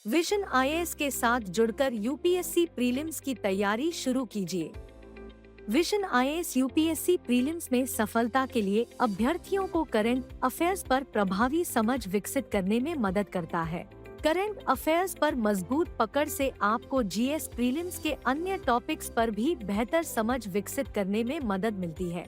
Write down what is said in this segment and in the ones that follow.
Vision IAS के साथ जुड़कर यूपीएससी प्रीलिम्स की तैयारी शुरू कीजिए। विजन आईएएस यूपीएससी प्रीलिम्स में सफलता के लिए अभ्यर्थियों को करंट अफेयर्स पर प्रभावी समझ विकसित करने में मदद करता है। करंट अफेयर्स पर मजबूत पकड़ से आपको जीएस प्रीलिम्स के अन्य टॉपिक्स पर भी बेहतर समझ विकसित करने में मदद मिलती है।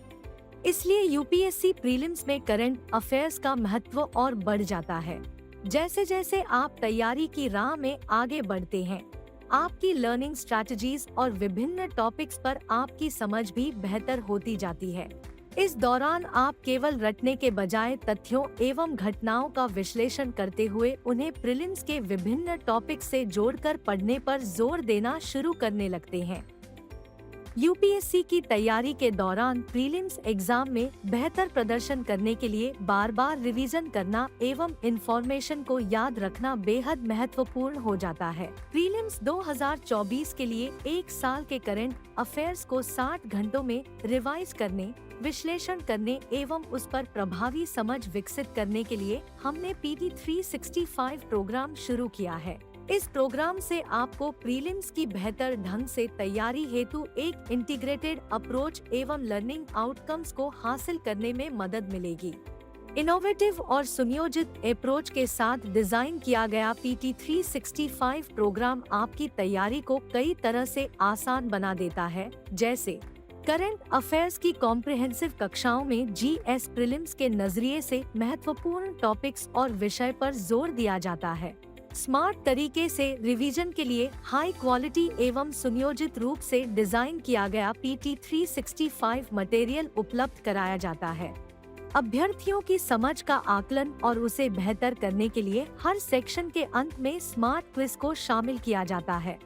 इसलिए यूपीएससी प्रीलिम्स में करंट अफेयर्स का महत्व और बढ़ जाता है। जैसे जैसे आप तैयारी की राह में आगे बढ़ते हैं, आपकी लर्निंग स्ट्रैटेजीज और विभिन्न टॉपिक्स पर आपकी समझ भी बेहतर होती जाती है। इस दौरान आप केवल रटने के बजाय तथ्यों एवं घटनाओं का विश्लेषण करते हुए उन्हें प्रीलिम्स के विभिन्न टॉपिक्स से जोड़कर पढ़ने पर जोर देना शुरू करने लगते हैं। यूपीएससी की तैयारी के दौरान प्रीलिम्स एग्जाम में बेहतर प्रदर्शन करने के लिए बार बार रिवीजन करना एवं इंफॉर्मेशन को याद रखना बेहद महत्वपूर्ण हो जाता है। प्रीलिम्स 2024 के लिए एक साल के करंट अफेयर्स को 60 घंटों में रिवाइज करने, विश्लेषण करने एवं उस पर प्रभावी समझ विकसित करने के लिए हमने PT 365 प्रोग्राम शुरू किया है। इस प्रोग्राम से आपको प्रीलिम्स की बेहतर ढंग से तैयारी हेतु एक इंटीग्रेटेड अप्रोच एवं लर्निंग आउटकम्स को हासिल करने में मदद मिलेगी। इनोवेटिव और सुनियोजित अप्रोच के साथ डिजाइन किया गया PT 365 प्रोग्राम आपकी तैयारी को कई तरह से आसान बना देता है, जैसे करंट अफेयर्स की कॉम्प्रिहेंसिव कक्षाओं में जीएस प्रीलिम्स के नजरिए से महत्वपूर्ण टॉपिक्स और विषय पर जोर दिया जाता है। स्मार्ट तरीके से रिवीजन के लिए हाई क्वालिटी एवं सुनियोजित रूप से डिजाइन किया गया PT 365 मटेरियल उपलब्ध कराया जाता है। अभ्यर्थियों की समझ का आकलन और उसे बेहतर करने के लिए हर सेक्शन के अंत में स्मार्ट क्विज को शामिल किया जाता है।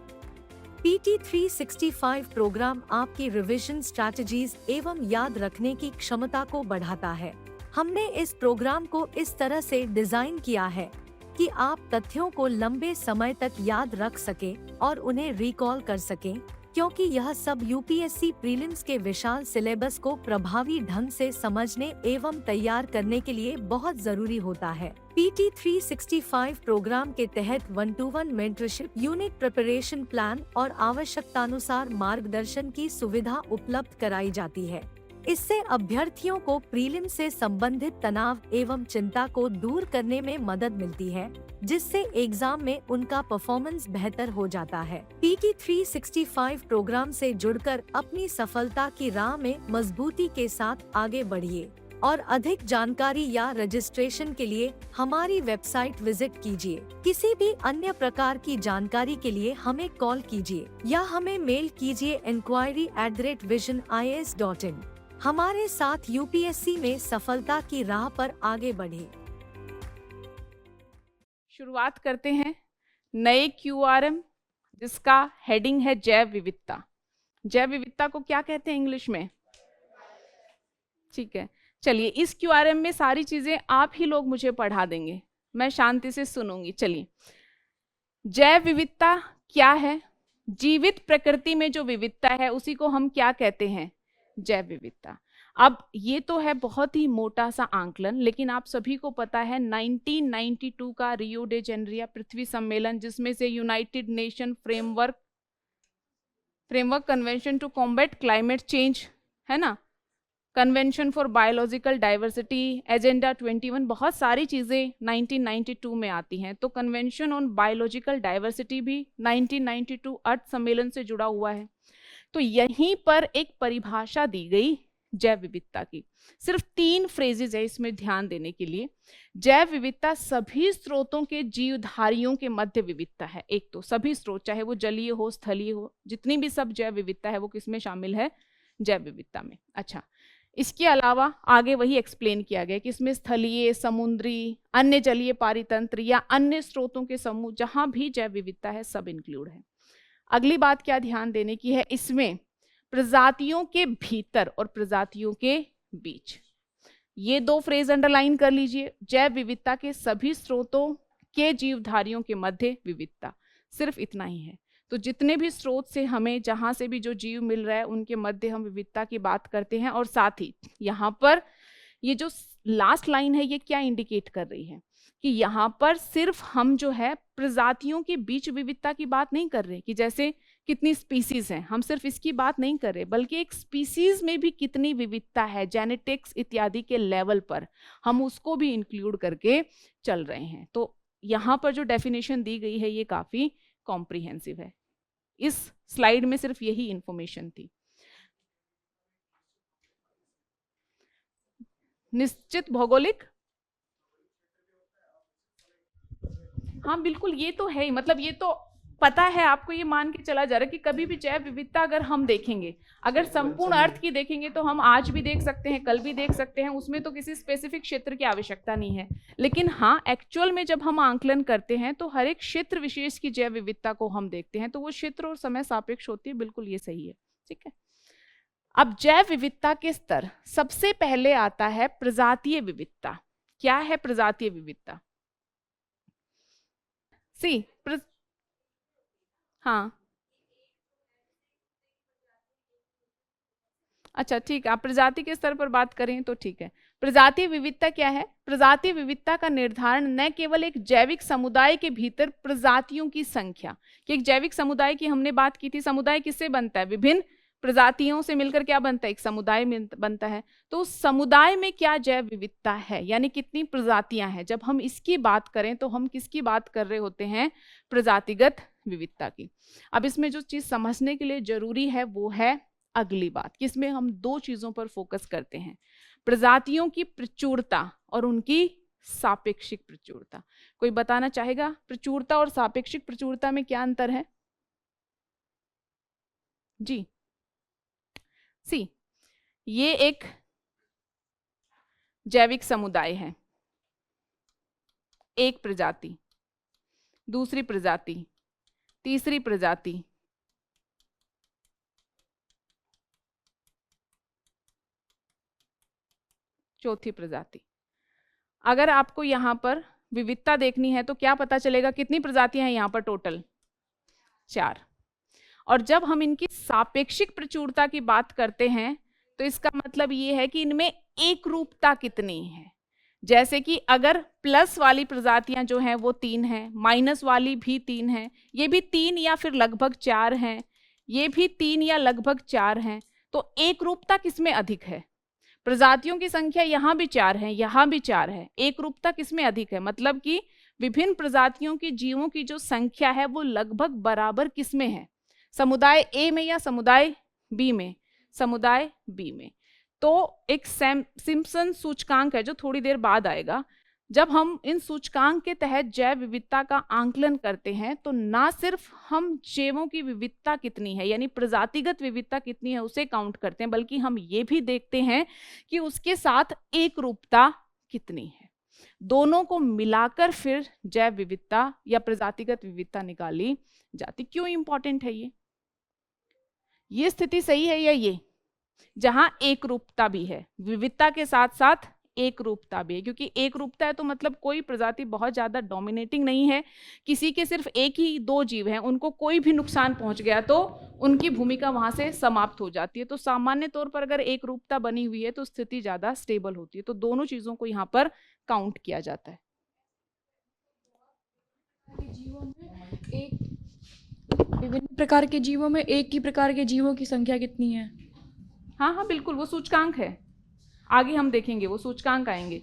PT 365 प्रोग्राम आपकी रिवीजन स्ट्रैटेजीज एवं याद रखने की क्षमता को बढ़ाता है। हमने इस प्रोग्राम को इस तरह से डिजाइन किया है कि आप तथ्यों को लंबे समय तक याद रख सकें और उन्हें रिकॉल कर सकें, क्योंकि यह सब यूपीएससी प्रीलिम्स के विशाल सिलेबस को प्रभावी ढंग से समझने एवं तैयार करने के लिए बहुत जरूरी होता है। PT 365 प्रोग्राम के तहत 1-to-1 mentorship, unit preparation plan और आवश्यकतानुसार मार्गदर्शन की सुविधा उपलब्ध कराई जाती है। इससे अभ्यर्थियों को प्रीलिम से संबंधित तनाव एवं चिंता को दूर करने में मदद मिलती है, जिससे एग्जाम में उनका परफॉर्मेंस बेहतर हो जाता है। PT 365 प्रोग्राम से जुड़कर अपनी सफलता की राह में मजबूती के साथ आगे बढ़िए और अधिक जानकारी या रजिस्ट्रेशन के लिए हमारी वेबसाइट विजिट कीजिए। किसी भी अन्य प्रकार की जानकारी के लिए हमें कॉल कीजिए या हमें मेल कीजिए enquiry@visionis.in। हमारे साथ यूपीएससी में सफलता की राह पर आगे बढ़े। शुरुआत करते हैं नए QRM, जिसका हेडिंग है जैव विविधता। जैव विविधता को क्या कहते हैं इंग्लिश में? ठीक है, चलिए इस QRM में सारी चीजें आप ही लोग मुझे पढ़ा देंगे, मैं शांति से सुनूंगी। चलिए, जैव विविधता क्या है? जीवित प्रकृति में जो विविधता है उसी को हम क्या कहते हैं? जैव विविधता। अब ये तो है बहुत ही मोटा सा आंकलन, लेकिन आप सभी को पता है 1992 का रियो डे जेनेरिया पृथ्वी सम्मेलन, जिसमें से United Nation Framework Convention to combat climate change है ना, Convention for Biological Diversity, Agenda 21, बहुत सारी चीजें 1992 में आती हैं। तो कन्वेंशन ऑन बायोलॉजिकल डाइवर्सिटी भी 1992 अर्थ सम्मेलन से जुड़ा हुआ है। तो यहीं पर एक परिभाषा दी गई जैव विविधता की। सिर्फ 3 फ्रेजेज है इसमें ध्यान देने के लिए। जैव विविधता सभी स्रोतों के जीवधारियों के मध्य विविधता है। एक तो सभी स्रोत, चाहे वो जलीय हो, स्थलीय हो, जितनी भी सब जैव विविधता है वो किसमें शामिल है? जैव विविधता में। अच्छा, इसके अलावा आगे वही एक्सप्लेन किया गया कि इसमें स्थलीय, समुद्री, अन्य जलीय पारितंत्र या अन्य स्रोतों के समूह, जहां भी जैव विविधता है सब इंक्लूड है। अगली बात क्या ध्यान देने की है, इसमें प्रजातियों के भीतर और प्रजातियों के बीच, ये 2 फ्रेज अंडरलाइन कर लीजिए। जैव विविधता के सभी स्रोतों के जीवधारियों के मध्य विविधता, सिर्फ इतना ही है। तो जितने भी स्रोत से हमें, जहां से भी जो जीव मिल रहा है, उनके मध्य हम विविधता की बात करते हैं। और साथ ही यहाँ पर ये जो लास्ट लाइन है, ये क्या इंडिकेट कर रही है कि यहाँ पर सिर्फ हम जो है प्रजातियों के बीच विविधता की बात नहीं कर रहे कि जैसे कितनी स्पीसीज हैं, हम सिर्फ इसकी बात नहीं कर रहे, बल्कि एक स्पीसीज में भी कितनी विविधता है जेनेटिक्स इत्यादि के लेवल पर, हम उसको भी इंक्लूड करके चल रहे हैं। तो यहाँ पर जो डेफिनेशन दी गई है ये काफी कॉम्प्रिहेंसिव है। इस स्लाइड में सिर्फ यही इंफॉर्मेशन थी। निश्चित भौगोलिक, हाँ बिल्कुल, ये तो है ही, मतलब ये तो पता है आपको, ये मान के चला जा रहा है कि कभी भी जैव विविधता अगर हम देखेंगे, अगर संपूर्ण अर्थ की देखेंगे तो हम आज भी देख सकते हैं, कल भी देख सकते हैं, उसमें तो किसी स्पेसिफिक क्षेत्र की आवश्यकता नहीं है। लेकिन हाँ, एक्चुअल में जब हम आंकलन करते हैं तो हर एक क्षेत्र विशेष की जैव विविधता को हम देखते हैं, तो वो क्षेत्र और समय सापेक्ष होती है। बिल्कुल ये सही है, ठीक है। अब जैव विविधता के स्तर, सबसे पहले आता है प्रजातीय विविधता। क्या है प्रजातीय विविधता? हाँ, अच्छा ठीक है, आप प्रजाति के स्तर पर बात करें तो ठीक है। प्रजातीय विविधता क्या है? प्रजातीय विविधता का निर्धारण न केवल एक जैविक समुदाय के भीतर प्रजातियों की संख्या, कि एक जैविक समुदाय की हमने बात की थी, समुदाय किससे बनता है? विभिन्न प्रजातियों से मिलकर क्या बनता है? एक समुदाय बनता है। तो उस समुदाय में क्या जैव विविधता है, यानी कितनी प्रजातियां हैं, जब हम इसकी बात करें तो हम किसकी बात कर रहे होते हैं? प्रजातिगत विविधता की। अब इसमें जो चीज समझने के लिए जरूरी है वो है अगली बात, किसमें हम 2 चीजों पर फोकस करते हैं, प्रजातियों की प्रचुरता और उनकी सापेक्षिक प्रचुरता। कोई बताना चाहेगा प्रचुरता और सापेक्षिक प्रचुरता में क्या अंतर है? जी, ये एक जैविक समुदाय है, एक प्रजाति, दूसरी प्रजाति, तीसरी प्रजाति, चौथी प्रजाति। अगर आपको यहाँ पर विविधता देखनी है तो क्या पता चलेगा? कितनी प्रजातियां हैं यहाँ पर टोटल? 4। और जब हम इनकी सापेक्षिक प्रचुरता की बात करते हैं तो इसका मतलब ये है कि इनमें एक रूपता कितनी है। जैसे कि अगर प्लस वाली प्रजातियां जो हैं वो 3 हैं, माइनस वाली भी 3 हैं, ये भी 3 या फिर लगभग 4 हैं, ये भी 3 या लगभग 4 हैं, तो एक रूपता किसमें अधिक है? प्रजातियों की संख्या यहाँ भी 4 है, यहाँ भी 4 है, एक रूपता किसमें अधिक है? मतलब कि विभिन्न प्रजातियों के जीवों की जो संख्या है वो लगभग बराबर किसमें है? समुदाय ए में या समुदाय बी में? समुदाय बी में। तो एक सिम्पसन सूचकांक है जो थोड़ी देर बाद आएगा। जब हम इन सूचकांक के तहत जैव विविधता का आंकलन करते हैं तो ना सिर्फ हम जैवों की विविधता कितनी है, यानी प्रजातिगत विविधता कितनी है उसे काउंट करते हैं, बल्कि हम ये भी देखते हैं कि उसके साथ एक रूपता कितनी है। दोनों को मिलाकर फिर जैव विविधता या प्रजातिगत विविधता निकाली जाती। क्यों इंपॉर्टेंट है ये स्थिति सही है या ये, जहां एक रूपता भी है, विविधता के साथ साथ एक रूपता भी है, क्योंकि एक रूपता है तो मतलब कोई प्रजाति बहुत ज्यादा डोमिनेटिंग नहीं है, किसी के सिर्फ एक ही दो जीव हैं, उनको कोई भी नुकसान पहुंच गया तो उनकी भूमिका वहां से समाप्त हो जाती है। तो सामान्य तौर पर अगर एक रूपता बनी हुई है तो स्थिति ज्यादा स्टेबल होती है। तो दोनों चीजों को यहाँ पर काउंट किया जाता है। विभिन्न प्रकार के जीवों में एक ही प्रकार के जीवों की संख्या कितनी है? हाँ हाँ बिल्कुल, वो सूचकांक है, आगे हम देखेंगे, वो सूचकांक आएंगे,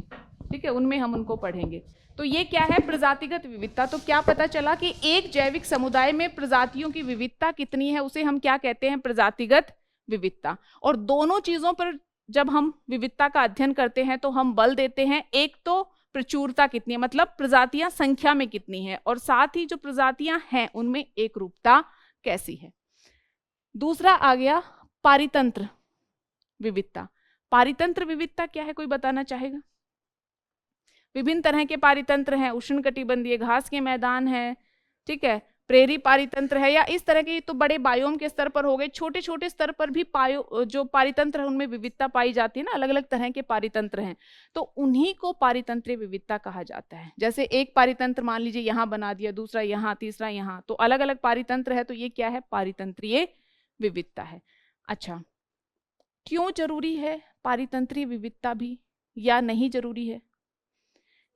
ठीक है, उनमें हम उनको पढ़ेंगे। तो ये क्या है, प्रजातिगत विविधता। तो क्या पता चला कि एक जैविक समुदाय में प्रजातियों की विविधता कितनी है, उसे हम क्या कहते हैं, प्रजातिगत विविधता। और दोनों चीजों पर जब हम विविधता का अध्ययन करते हैं तो हम बल देते हैं, एक तो प्रचुरता कितनी है, मतलब प्रजातियां संख्या में कितनी है, और साथ ही जो प्रजातियां हैं उनमें एक रूपता कैसी है। दूसरा आ गया पारितंत्र विविधता। पारितंत्र विविधता क्या है, कोई बताना चाहेगा? विभिन्न तरह के पारितंत्र हैं, उष्णकटिबंधीय घास के मैदान है, ठीक है, प्रेरी पारितंत्र है, या इस तरह के तो बड़े बायोम के स्तर पर हो गए। छोटे छोटे स्तर पर भी जो पारितंत्र है उनमें विविधता पाई जाती है ना, अलग अलग तरह के पारितंत्र हैं, तो उन्हीं को पारितंत्रीय विविधता कहा जाता है। जैसे एक पारितंत्र मान लीजिए यहाँ बना दिया, दूसरा यहाँ, तीसरा यहाँ, तो अलग अलग पारितंत्र है, तो ये क्या है, पारितंत्रीय विविधता है। अच्छा, क्यों जरूरी है पारितंत्रीय विविधता भी, या नहीं जरूरी है?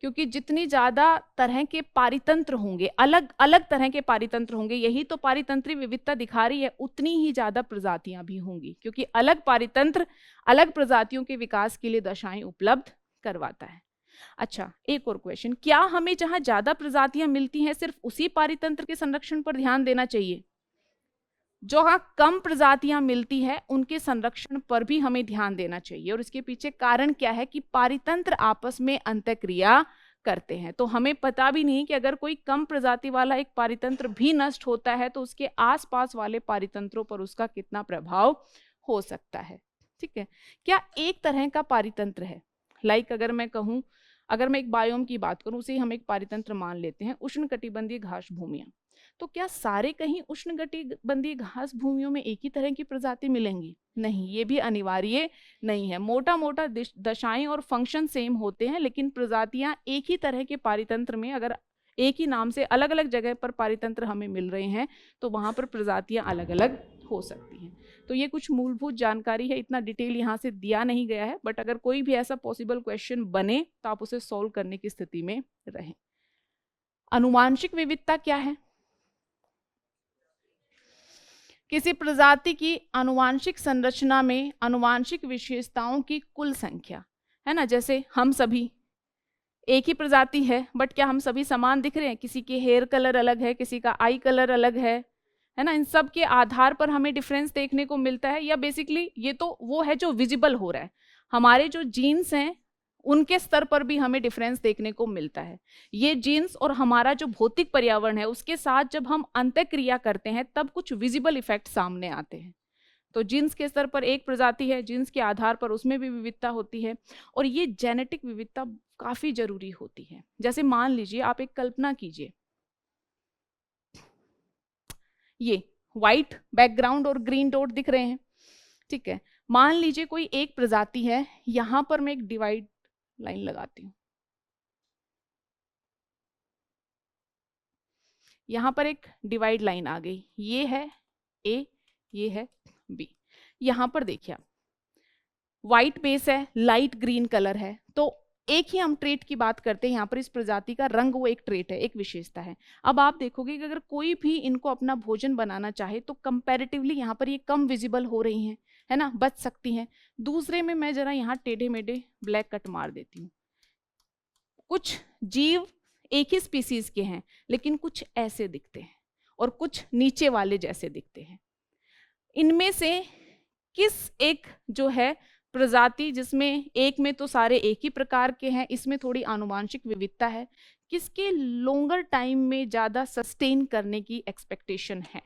क्योंकि जितनी ज्यादा तरह के पारितंत्र होंगे, अलग अलग तरह के पारितंत्र होंगे, यही तो पारितंत्रीय विविधता दिखा रही है, उतनी ही ज्यादा प्रजातियां भी होंगी, क्योंकि अलग पारितंत्र अलग प्रजातियों के विकास के लिए दशाएं उपलब्ध करवाता है। अच्छा, एक और क्वेश्चन, क्या हमें जहां ज्यादा प्रजातियां मिलती हैं सिर्फ उसी पारितंत्र के संरक्षण पर ध्यान देना चाहिए? जहां कम प्रजातियां मिलती है उनके संरक्षण पर भी हमें ध्यान देना चाहिए। और इसके पीछे कारण क्या है कि पारितंत्र आपस में अंतःक्रिया करते हैं। तो हमें पता भी नहीं कि अगर कोई कम प्रजाति वाला एक पारितंत्र भी नष्ट होता है तो उसके आसपास वाले पारितंत्रों पर उसका कितना प्रभाव हो सकता है। ठीक है, क्या एक तरह का पारितंत्र है, लाइक अगर मैं कहूँ, अगर मैं एक बायोम की बात करूं, उसे हम एक पारितंत्र मान लेते हैं, उष्णकटिबंधीय घास भूमियां, तो क्या सारे कहीं उष्णकटिबंधीय घास भूमियों में एक ही तरह की प्रजाति मिलेंगी? नहीं, ये भी अनिवार्य नहीं है। मोटा मोटा दशाएं और फंक्शन सेम होते हैं, लेकिन प्रजातियां एक ही तरह के पारितंत्र में, अगर एक ही नाम से अलग अलग जगह पर पारितंत्र हमें मिल रहे हैं तो वहां पर प्रजातियां अलग अलग हो सकती हैं। तो ये कुछ मूलभूत जानकारी है, इतना डिटेल यहाँ से दिया नहीं गया है, बट अगर कोई भी ऐसा पॉसिबल क्वेश्चन बने तो आप उसे सॉल्व करने की स्थिति में रहें। अनुवांशिक विविधता क्या है? किसी प्रजाति की अनुवांशिक संरचना में अनुवांशिक विशेषताओं की कुल संख्या, है ना। जैसे हम सभी एक ही प्रजाति है, बट क्या हम सभी समान दिख रहे हैं? किसी के हेयर कलर अलग है, किसी का आई कलर अलग है ना। इन सब के आधार पर हमें डिफरेंस देखने को मिलता है, या बेसिकली ये तो वो है जो विजिबल हो रहा है। हमारे जो जीन्स हैं उनके स्तर पर भी हमें डिफरेंस देखने को मिलता है। ये जीन्स और हमारा जो भौतिक पर्यावरण है उसके साथ जब हम अंतःक्रिया करते हैं तब कुछ विजिबल इफेक्ट सामने आते हैं। तो जीन्स के स्तर पर एक प्रजाति है, जीन्स के आधार पर उसमें भी विविधता होती है, और ये जेनेटिक विविधता काफी जरूरी होती है। जैसे मान लीजिए, आप एक कल्पना कीजिए, ये व्हाइट बैकग्राउंड और ग्रीन डॉट दिख रहे हैं, ठीक है। मान लीजिए कोई एक प्रजाति है, यहां पर मैं एक डिवाइड लाइन लगाती हूं, यहां पर एक डिवाइड लाइन आ गई, ये है ए, ये है बी। यहां पर देखिए, व्हाइट बेस है, लाइट ग्रीन कलर है, तो एक ही हम ट्रेट की बात करते हैं, यहाँ पर इस प्रजाति का रंग वो एक ट्रेट है, एक विशेषता है। अब आप देखोगे कि अगर कोई भी इनको अपना भोजन बनाना चाहे तो कंपैरेटिवली यहाँ पर ये कम विजिबल हो रही हैं, है ना, बच सकती हैं। दूसरे में मैं जरा यहाँ टेढ़े मेढ़े ब्लैक कट मार देती हूँ। कुछ जीव एक ही स्पीसीज के हैं, लेकिन कुछ ऐसे दिखते हैं और कुछ नीचे वाले जैसे दिखते हैं। इनमें से किस एक जो है प्रजाति, जिसमें एक में तो सारे एक ही प्रकार के हैं, इसमें थोड़ी आनुवांशिक विविधता है, किसके लॉन्गर टाइम में ज्यादा सस्टेन करने की एक्सपेक्टेशन है?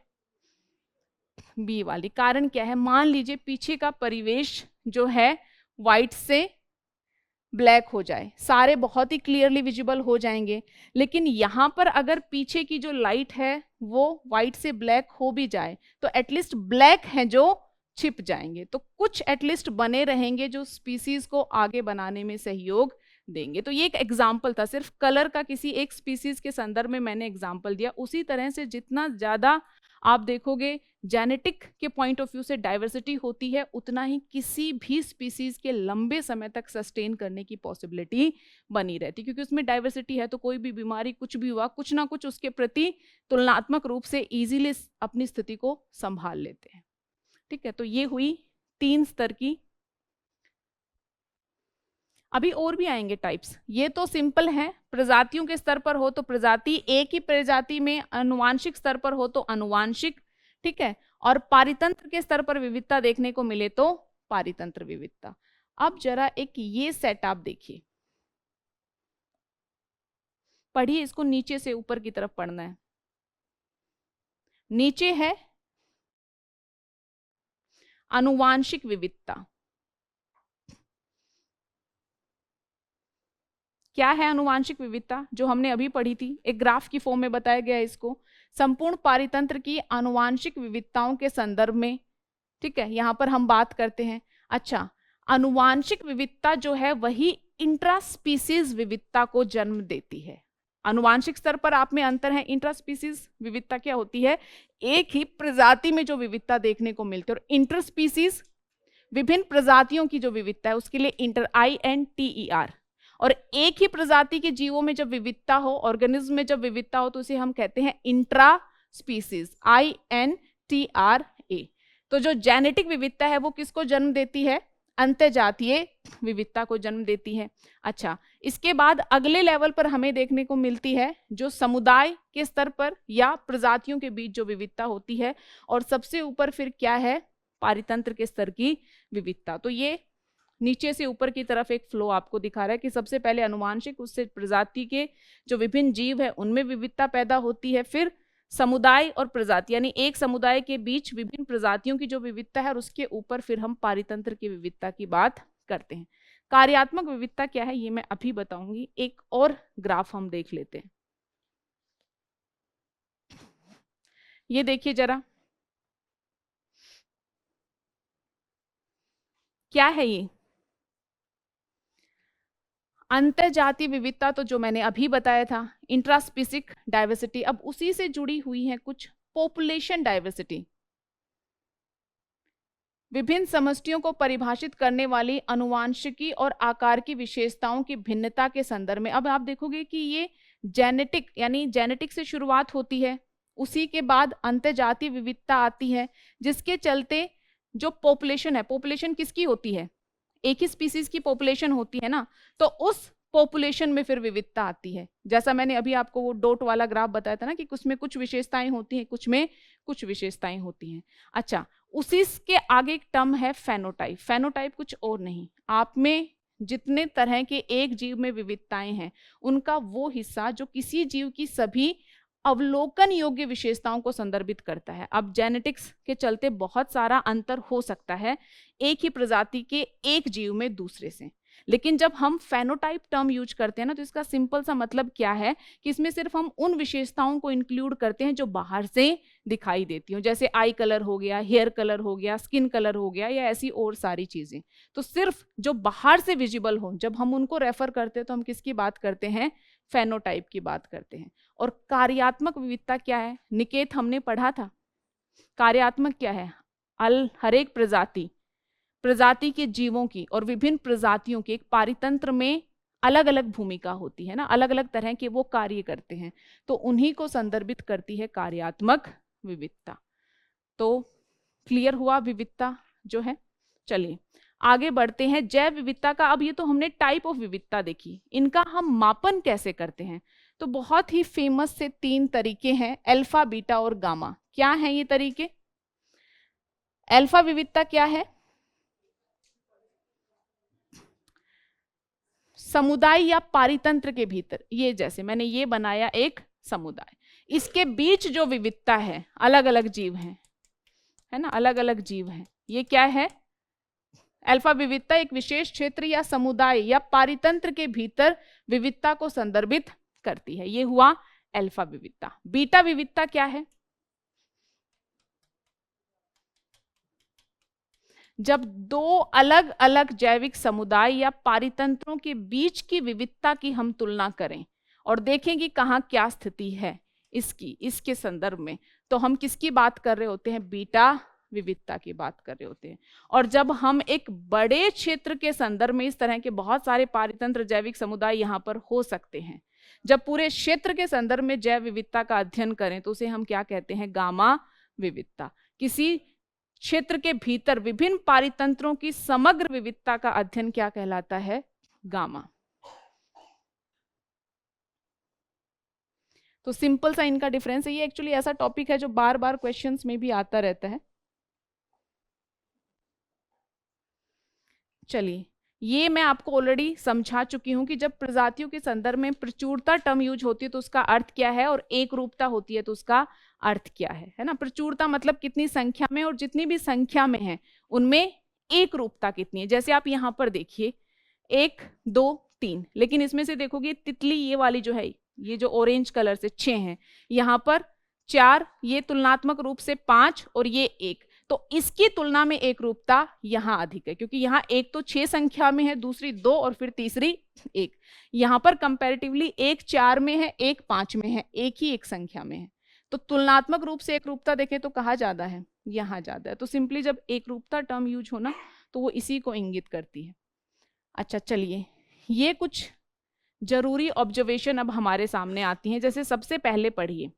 बी वाली। कारण क्या है? मान लीजिए पीछे का परिवेश जो है व्हाइट से ब्लैक हो जाए, सारे बहुत ही क्लियरली विजिबल हो जाएंगे, लेकिन यहां पर अगर पीछे की जो लाइट है वो व्हाइट से ब्लैक हो भी जाए तो एटलीस्ट ब्लैक है जो छिप जाएंगे, तो कुछ एटलीस्ट बने रहेंगे जो स्पीसीज को आगे बनाने में सहयोग देंगे। तो ये एक एग्जाम्पल था, सिर्फ कलर का किसी एक स्पीसीज के संदर्भ में मैंने एग्जाम्पल दिया। उसी तरह से जितना ज्यादा आप देखोगे जेनेटिक के पॉइंट ऑफ व्यू से डाइवर्सिटी होती है, उतना ही किसी भी स्पीसीज के लंबे समय तक सस्टेन करने की पॉसिबिलिटी बनी रहती, क्योंकि उसमें डाइवर्सिटी है। तो कोई भी बीमारी, कुछ भी हुआ, कुछ ना कुछ उसके प्रति तुलनात्मक रूप से इजीली अपनी स्थिति को संभाल लेते हैं। ठीक है, तो ये हुई 3 स्तर की। अभी और भी आएंगे टाइप्स, ये तो सिंपल है। प्रजातियों के स्तर पर हो तो प्रजाति, एक ही प्रजाति में आनुवांशिक स्तर पर हो तो आनुवांशिक, ठीक है, और पारितंत्र के स्तर पर विविधता देखने को मिले तो पारितंत्र विविधता। अब जरा एक ये सेट आप देखिए, पढ़िए इसको, नीचे से ऊपर की तरफ पढ़ना है। नीचे है आनुवांशिक विविधता। क्या है आनुवांशिक विविधता? जो हमने अभी पढ़ी थी, एक ग्राफ की फॉर्म में बताया गया है इसको, संपूर्ण पारितंत्र की आनुवांशिक विविधताओं के संदर्भ में। ठीक है, यहां पर हम बात करते हैं। अच्छा, आनुवांशिक विविधता जो है वही इंट्रास्पीसीज विविधता को जन्म देती है। आनुवांशिक स्तर पर आप में अंतर है। इंट्रास्पीसीज विविधता क्या होती है? एक ही प्रजाति में जो विविधता देखने को मिलती है। और इंटरस्पीसीज विभिन्न प्रजातियों की जो विविधता है, उसके लिए इंटर, INTER। और एक ही प्रजाति के जीवों में जब विविधता हो, ऑर्गेनिज्म में जब विविधता हो, तो उसे हम कहते हैं इंट्रा स्पीसीज, INTRA। तो जो जेनेटिक विविधता है वो किसको जन्म देती है? अंतःजातीय विविधता को जन्म देती है। अच्छा, इसके बाद अगले लेवल पर हमें देखने को मिलती है जो समुदाय के स्तर पर या प्रजातियों के बीच जो विविधता होती है, और सबसे ऊपर फिर क्या है? पारितंत्र के स्तर की विविधता। तो ये नीचे से ऊपर की तरफ एक फ्लो आपको दिखा रहा है कि सबसे पहले अनुवांशिक, उससे प्रजाति के जो विभिन्न जीव है उनमें विविधता पैदा होती है, फिर समुदाय और प्रजाति, यानी एक समुदाय के बीच विभिन्न प्रजातियों की जो विविधता है, और उसके ऊपर फिर हम पारितंत्र की विविधता की बात करते हैं। कार्यात्मक विविधता क्या है ये मैं अभी बताऊंगी। एक और ग्राफ हम देख लेते हैं। ये देखिए जरा, क्या है ये? अंतर्जातीय विविधता तो जो मैंने अभी बताया था, इंट्रास्पीसिक डाइवर्सिटी। अब उसी से जुड़ी हुई है कुछ पॉपुलेशन डाइवर्सिटी। विभिन्न समष्टियों को परिभाषित करने वाली अनुवांशिकी और आकार की विशेषताओं की भिन्नता के संदर्भ में। अब आप देखोगे कि ये जेनेटिक, यानी जेनेटिक से शुरुआत होती है, उसी के बाद अंतर्जातीय विविधता आती है, जिसके चलते जो पॉपुलेशन है, पॉपुलेशन किसकी होती है? एक ही स्पीसीज की पॉपुलेशन होती है ना, तो उस पॉपुलेशन में फिर विविधता आती है। जैसा मैंने अभी आपको वो डॉट वाला ग्राफ बताया था ना, कि कुछ में कुछ विशेषताएं होती हैं, कुछ में कुछ विशेषताएं होती हैं। अच्छा, उसी के आगे एक टर्म है फेनोटाइप। फेनोटाइप कुछ और नहीं, आप में जितने तरह के एक जीव में विविधताएं हैं, उनका वो हिस्सा जो किसी जीव की सभी अवलोकन योग्य विशेषताओं को संदर्भित करता है। अब जेनेटिक्स के चलते बहुत सारा अंतर हो सकता है एक ही प्रजाति के एक जीव में दूसरे से, लेकिन जब हम फेनोटाइप टर्म यूज करते हैं ना, तो इसका सिंपल सा मतलब क्या है कि इसमें सिर्फ हम उन विशेषताओं को इंक्लूड करते हैं जो बाहर से दिखाई देती हो, जैसे आई कलर हो गया, हेयर कलर हो गया, स्किन कलर हो गया, या ऐसी और सारी चीजें। तो सिर्फ जो बाहर से विजिबल हो, जब हम उनको रेफर करते हैं तो हम किसकी बात करते हैं? फेनोटाइप की बात करते हैं। और कार्यात्मक विविधता क्या है? निकेत हमने पढ़ा था। कार्यात्मक क्या है? हर एक प्रजाति के जीवों की और विभिन्न प्रजातियों के एक पारितंत्र में अलग अलग भूमिका होती है ना, अलग अलग तरह के वो कार्य करते हैं, तो उन्हीं को संदर्भित करती है कार्यात्मक विविधता। तो क्लियर हुआ विविधता जो है। चलिए आगे बढ़ते हैं। जैव विविधता का, अब ये तो हमने टाइप ऑफ विविधता देखी, इनका हम मापन कैसे करते हैं? तो बहुत ही फेमस से 3 तरीके हैं, अल्फा, बीटा और गामा। क्या हैं ये तरीके? अल्फा विविधता क्या है? समुदाय या पारितंत्र के भीतर, ये जैसे मैंने ये बनाया एक समुदाय, इसके बीच जो विविधता है, अलग अलग जीव हैं, है ना, अलग अलग जीव हैं, ये क्या है? अल्फा विविधता एक विशेष क्षेत्र या समुदाय या पारितंत्र के भीतर विविधता को संदर्भित करती है, ये हुआ अल्फा विविधता। बीटा विविधता क्या है? जब दो अलग अलग जैविक समुदाय या पारितंत्रों के बीच की विविधता की हम तुलना करें और देखें कि कहाँ क्या स्थिति है इसके संदर्भ में, तो हम किसकी बात कर रहे होते हैं? बीटा विविधता की बात कर रहे होते हैं। और जब हम एक बड़े क्षेत्र के संदर्भ में, इस तरह के बहुत सारे पारितंत्र जैविक समुदाय यहाँ पर हो सकते हैं, जब पूरे क्षेत्र के संदर्भ में जैव विविधता का अध्ययन करें तो उसे हम क्या कहते हैं? गामा विविधता। किसी क्षेत्र के भीतर विभिन्न पारितंत्रों की समग्र विविधता का अध्ययन क्या कहलाता है? गामा। तो सिंपल सा इनका डिफरेंस है। ये एक्चुअली ऐसा टॉपिक है जो बार बार क्वेश्चंस में भी आता रहता है। चलिए, ये मैं आपको ऑलरेडी समझा चुकी हूं कि जब प्रजातियों के संदर्भ में प्रचुरता टर्म यूज होती है तो उसका अर्थ क्या है, और एक रूपता होती है तो उसका अर्थ क्या है ना? प्रचुरता मतलब कितनी संख्या में, और जितनी भी संख्या में है उनमें एक रूपता कितनी है। जैसे आप यहाँ पर देखिए 1 2 3, लेकिन इसमें से देखोगे तितली ये वाली जो है, ये जो ऑरेंज कलर से 6 हैं, यहाँ पर 4, ये तुलनात्मक रूप से 5 और ये 1, तो इसकी तुलना में एक रूपता यहाँ अधिक है, क्योंकि यहाँ एक तो 6 संख्या में है, दूसरी 2 और फिर तीसरी 1। यहाँ पर कंपैरेटिवली 1 4 में है, 1 5 में है, एक ही एक संख्या में है। तो तुलनात्मक रूप से एक रूपता देखें तो कहाँ ज्यादा है? यहाँ ज्यादा है। तो सिंपली जब एक रूपता टर्म यूज हो ना तो वो इसी को इंगित करती है। अच्छा चलिए, ये कुछ जरूरी ऑब्जर्वेशन अब हमारे सामने आती हैं। जैसे सबसे पहले पढ़िए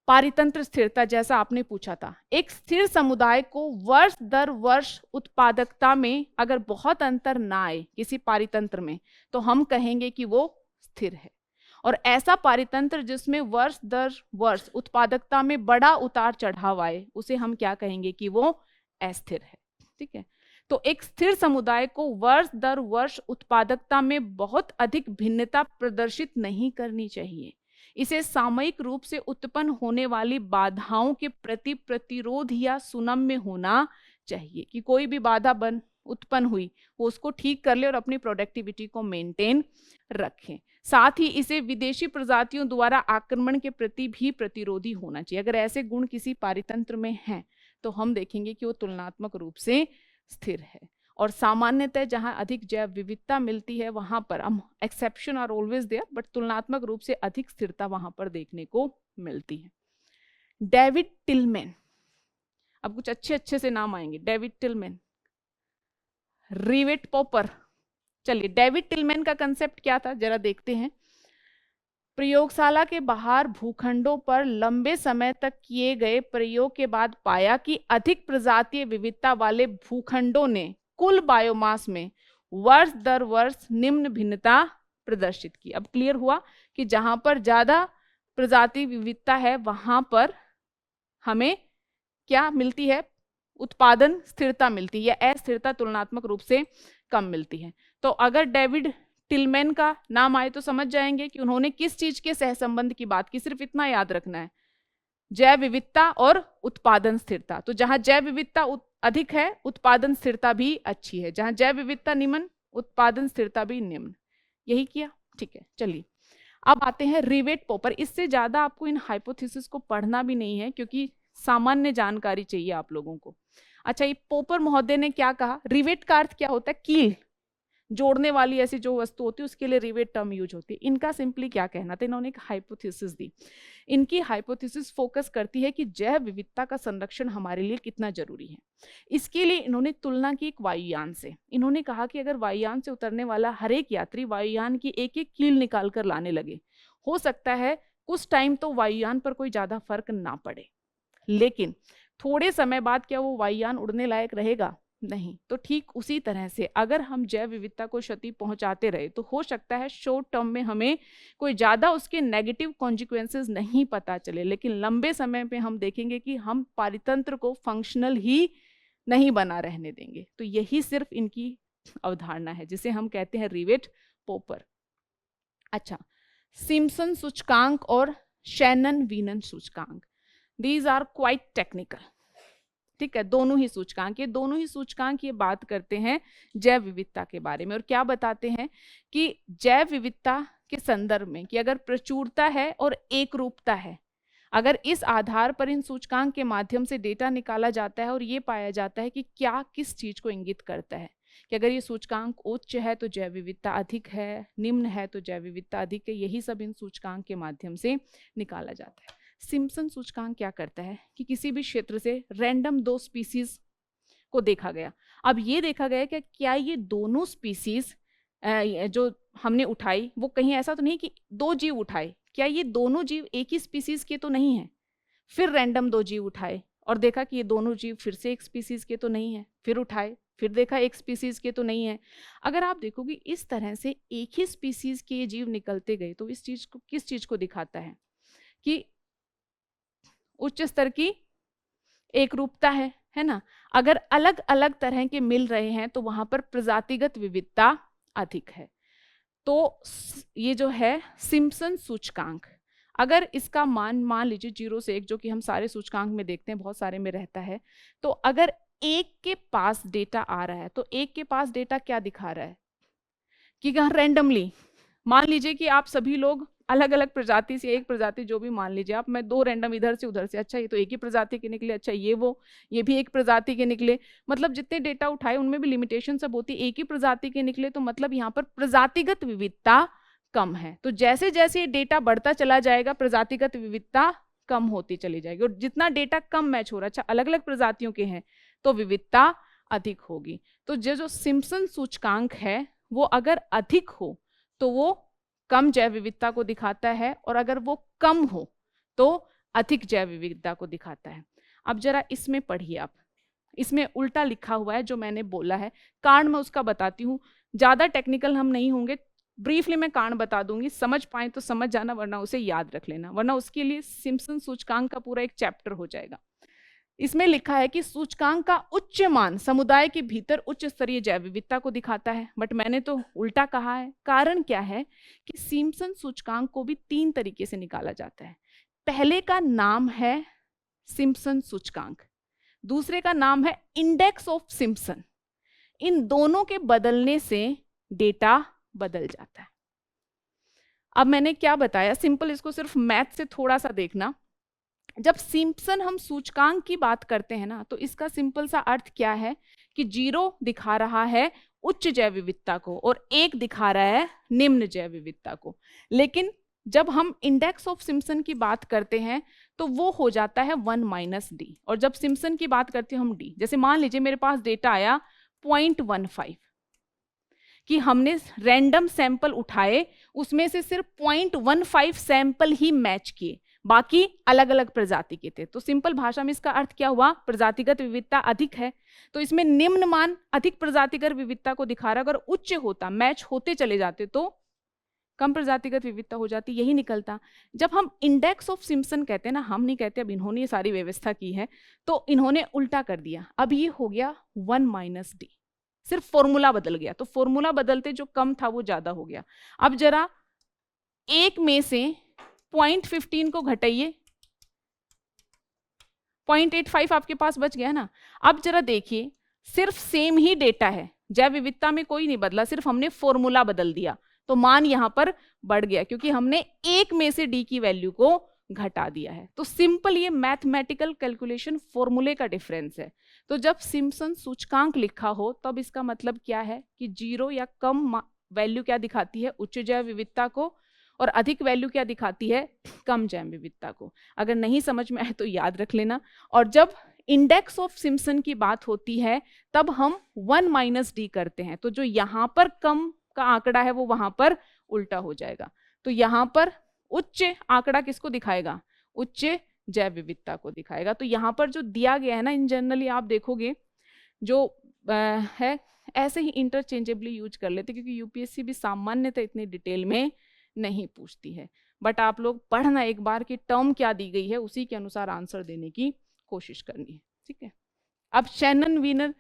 पारितंत्र स्थिरता, जैसा आपने पूछा था। एक स्थिर समुदाय को वर्ष दर वर्ष उत्पादकता में अगर बहुत अंतर ना आए किसी पारितंत्र में तो हम कहेंगे कि वो स्थिर है। और ऐसा पारितंत्र जिसमें वर्ष दर वर्ष उत्पादकता में बड़ा उतार चढ़ाव आए उसे हम क्या कहेंगे? कि वो अस्थिर है। ठीक है, तो एक स्थिर समुदाय को वर्ष दर वर्ष उत्पादकता में बहुत अधिक भिन्नता प्रदर्शित नहीं करनी चाहिए। इसे सामयिक रूप से उत्पन्न होने वाली बाधाओं के प्रति प्रतिरोध या सुनम्य होना चाहिए, कि कोई भी बाधा उत्पन्न हुई वो उसको ठीक कर ले और अपनी प्रोडक्टिविटी को मेंटेन रखें। साथ ही इसे विदेशी प्रजातियों द्वारा आक्रमण के प्रति भी प्रतिरोधी होना चाहिए। अगर ऐसे गुण किसी पारितंत्र में हैं तो हम देखेंगे कि वो तुलनात्मक रूप से स्थिर है। और सामान्यतः जहां अधिक जैव विविधता मिलती है वहां पर, हम exception are always there, but तुलनात्मक रूप से अधिक स्थिरता वहां पर देखने को मिलती है। डेविड टिलमैन, अब कुछ अच्छे अच्छे से नाम आएंगे। David Tilman, Rivet Popper. चलिए, डेविड टिलमैन का कंसेप्ट क्या था जरा देखते हैं। प्रयोगशाला के बाहर भूखंडों पर लंबे समय तक किए गए प्रयोग के बाद पाया कि अधिक प्रजातीय विविधता वाले भूखंडों ने कुल बायोमास में वर्ष दर वर्ष निम्न भिन्नता प्रदर्शित की। अब क्लियर हुआ कि जहां पर ज्यादा प्रजाति विविधता है वहां पर हमें क्या मिलती है? उत्पादन स्थिरता मिलती है, या अस्थिरता तुलनात्मक रूप से कम मिलती है। तो अगर डेविड टिलमैन का नाम आए तो समझ जाएंगे कि उन्होंने किस चीज के सहसंबंध की बात की। सिर्फ इतना याद रखना है, जैव विविधता और उत्पादन स्थिरता। तो जहां जैव विविधता अधिक है उत्पादन स्थिरता भी अच्छी है, जहां जैव विविधता निम्न उत्पादन स्थिरता भी निम्न। यही किया, ठीक है। चलिए, अब आते हैं रिवेट पॉपर। इससे ज्यादा आपको इन हाइपोथेसिस को पढ़ना भी नहीं है क्योंकि सामान्य जानकारी चाहिए आप लोगों को। अच्छा, ये पॉपर महोदय ने क्या कहा? रिवेट का अर्थ क्या होता है? कील, जोड़ने वाली ऐसी जो वस्तु होती है उसके लिए रिवेट टर्म यूज होती है। इनका सिंपली क्या कहना था? इन्होंने एक हाइपोथेसिस दी। इनकी हाइपोथेसिस फोकस करती है कि जैव विविधता का संरक्षण हमारे लिए कितना जरूरी है। इसके लिए इन्होंने तुलना की एक वायुयान से। इन्होंने कहा कि अगर वायुयान से उतरने वाला हर एक यात्री वायुयान की एक एक कील निकाल कर लाने लगे, हो सकता है कुछ टाइम तो वायुयान पर कोई ज्यादा फर्क ना पड़े, लेकिन थोड़े समय बाद क्या वो वायुयान उड़ने लायक रहेगा? नहीं। तो ठीक उसी तरह से अगर हम जैव विविधता को क्षति पहुंचाते रहे तो हो सकता है शॉर्ट टर्म में हमें कोई ज्यादा उसके नेगेटिव कॉन्सिक्वेंसेस नहीं पता चले, लेकिन लंबे समय पे हम देखेंगे कि हम पारितंत्र को फंक्शनल ही नहीं बना रहने देंगे। तो यही सिर्फ इनकी अवधारणा है जिसे हम कहते हैं रिवेट पॉपर। अच्छा, सिम्पसन सूचकांक और शैनन वीनन सूचकांक, दीज आर क्वाइट टेक्निकल। ठीक है, दोनों ही सूचकांक ये बात करते हैं जैव विविधता के बारे में और क्या बताते हैं कि जैव विविधता के संदर्भ में कि अगर प्रचुरता है और एक रूपता है अगर इस आधार पर इन सूचकांक के माध्यम से डेटा निकाला जाता है और ये पाया जाता है कि क्या किस चीज को इंगित करता है, कि अगर ये सूचकांक उच्च है तो जैव विविधता अधिक है, निम्न है तो जैव विविधता अधिक है, यही सब इन सूचकांक के माध्यम से निकाला जाता है। सिम्पसन सूचकांक क्या करता है कि किसी भी क्षेत्र से रैंडम 2 स्पीसीज को देखा गया। अब ये देखा गया कि क्या ये दोनों स्पीसीज जो हमने उठाई वो कहीं ऐसा तो नहीं कि 2 जीव उठाए, क्या ये दोनों जीव एक ही स्पीसीज के तो नहीं है। फिर रैंडम 2 जीव उठाए और देखा कि ये दोनों जीव फिर से एक स्पीसीज के तो नहीं है, फिर उठाए, फिर देखा एक स्पीसीज के तो नहीं है। अगर आप देखोगे इस तरह से एक ही स्पीसीज के ये जीव निकलते गए तो इस चीज को किस चीज को दिखाता है कि उच्च स्तर की एक रूपता है ना। अगर अलग अलग तरह के मिल रहे हैं तो वहां पर प्रजातिगत विविधता अधिक है। तो ये जो है सिम्पसन सूचकांक, अगर इसका मान लीजिए 0 से 1, जो कि हम सारे सूचकांक में देखते हैं, बहुत सारे में रहता है, तो अगर एक के पास डेटा आ रहा है तो एक के पास डेटा क्या दिखा रहा है कि रैंडमली मान लीजिए कि आप सभी लोग अलग अलग प्रजाति से, एक प्रजाति जो भी मान लीजिए आप, मैं 2 रैंडम इधर से उधर से, अच्छा ये तो एक ही प्रजाति के निकले, अच्छा ये भी एक प्रजाति के निकले, मतलब जितने डेटा उठाए उनमें भी लिमिटेशन सब होती है, एक ही प्रजाति के निकले तो मतलब यहाँ पर प्रजातिगत विविधता कम है। तो जैसे जैसे ये डेटा बढ़ता चला जाएगा प्रजातिगत विविधता कम होती चली जाएगी, और जितना डेटा कम मैच हो रहा है, अच्छा अलग अलग प्रजातियों के हैं तो विविधता अधिक होगी। तो जो सिम्पसन सूचकांक है वो अगर अधिक हो तो वो कम जैव विविधता को दिखाता है, और अगर वो कम हो तो अधिक जैव विविधता को दिखाता है। अब जरा इसमें पढ़िए आप, इसमें उल्टा लिखा हुआ है जो मैंने बोला है, कारण मैं उसका बताती हूँ, ज्यादा टेक्निकल हम नहीं होंगे, ब्रीफली मैं कारण बता दूंगी, समझ पाए तो समझ जाना वरना उसे याद रख लेना, वरना उसके लिए सिम्पसन सूचकांक का पूरा एक चैप्टर हो जाएगा। इसमें लिखा है कि सूचकांक का उच्च मान समुदाय के भीतर उच्च स्तरीय जैव विविधता को दिखाता है, बट मैंने तो उल्टा कहा है। कारण क्या है कि सिम्पसन सूचकांक को भी 3 तरीके से निकाला जाता है। पहले का नाम है सिम्पसन सूचकांक, दूसरे का नाम है इंडेक्स ऑफ सिम्पसन। इन दोनों के बदलने से डेटा बदल जाता है। अब मैंने क्या बताया, सिंपल इसको सिर्फ मैथ से थोड़ा सा देखना। जब सिम्पसन हम सूचकांक की बात करते हैं ना, तो इसका सिंपल सा अर्थ क्या है कि 0 दिखा रहा है उच्च जैव विविधता को और 1 दिखा रहा है निम्न जैव विविधता को। लेकिन जब हम इंडेक्स ऑफ सिम्पसन की बात करते हैं तो वो हो जाता है 1 - d, और जब सिम्पसन की बात करते हैं हम d, जैसे मान लीजिए मेरे पास डेटा आया 0.15 कि हमने रैंडम सैंपल उठाए, उसमें से सिर्फ 0.15 सैंपल ही मैच किए, बाकी अलग अलग प्रजाति के थे। तो सिंपल भाषा में इसका अर्थ क्या हुआ, प्रजातिगत विविधता अधिक है, तो इसमें निम्न मान अधिक प्रजातिगत विविधता को दिखा रहा है। अगर उच्च होता, मैच होते चले जाते तो कम प्रजातिगत विविधता हो जाती, यही निकलता। जब हम इंडेक्स ऑफ सिम्पसन कहते हैं ना, हम नहीं कहते, अब इन्होंने ये सारी व्यवस्था की है तो इन्होंने उल्टा कर दिया। अब ये हो गया 1 - d, सिर्फ फॉर्मूला बदल गया, तो फॉर्मूला बदलते जो कम था वो ज्यादा हो गया। अब जरा 1 में से 0.15 को घटाइए, 0.85 आपके पास बच गया ना। अब जरा देखिए, सिर्फ सेम ही डेटा है, जैव विविधता में कोई नहीं बदला, सिर्फ हमने फॉर्मूला बदल दिया तो मान यहां पर बढ़ गया क्योंकि हमने 1 में से d की वैल्यू को घटा दिया है। तो सिंपल ये मैथमेटिकल कैलकुलेशन फॉर्मूले का डिफरेंस है। तो जब सिम्पसन सूचकांक लिखा हो तब इसका मतलब क्या है कि 0 या कम वैल्यू क्या दिखाती है, उच्च जैव विविधता को, और अधिक वैल्यू क्या दिखाती है, कम जैव विविधता को। अगर नहीं समझ में आए तो याद रख लेना। और जब इंडेक्स ऑफ सिम्पसन की बात होती है तब हम 1 - d करते हैं, तो जो यहाँ पर कम का आंकड़ा है वो वहां पर उल्टा हो जाएगा। तो यहाँ पर उच्च आंकड़ा किसको दिखाएगा, उच्च जैव विविधता को दिखाएगा। तो यहाँ पर जो दिया गया है ना, इन जनरली आप देखोगे जो है ऐसे ही इंटरचेंजेबली यूज कर लेते, क्योंकि यूपीएससी भी सामान्यतः इतनी डिटेल में नहीं पूछती है। बट आप लोग पढ़ना एक बार कि टर्म क्या दी गई है, उसी के अनुसार आंसर देने की कोशिश करनी है, ठीक है। अब शैनन वीनर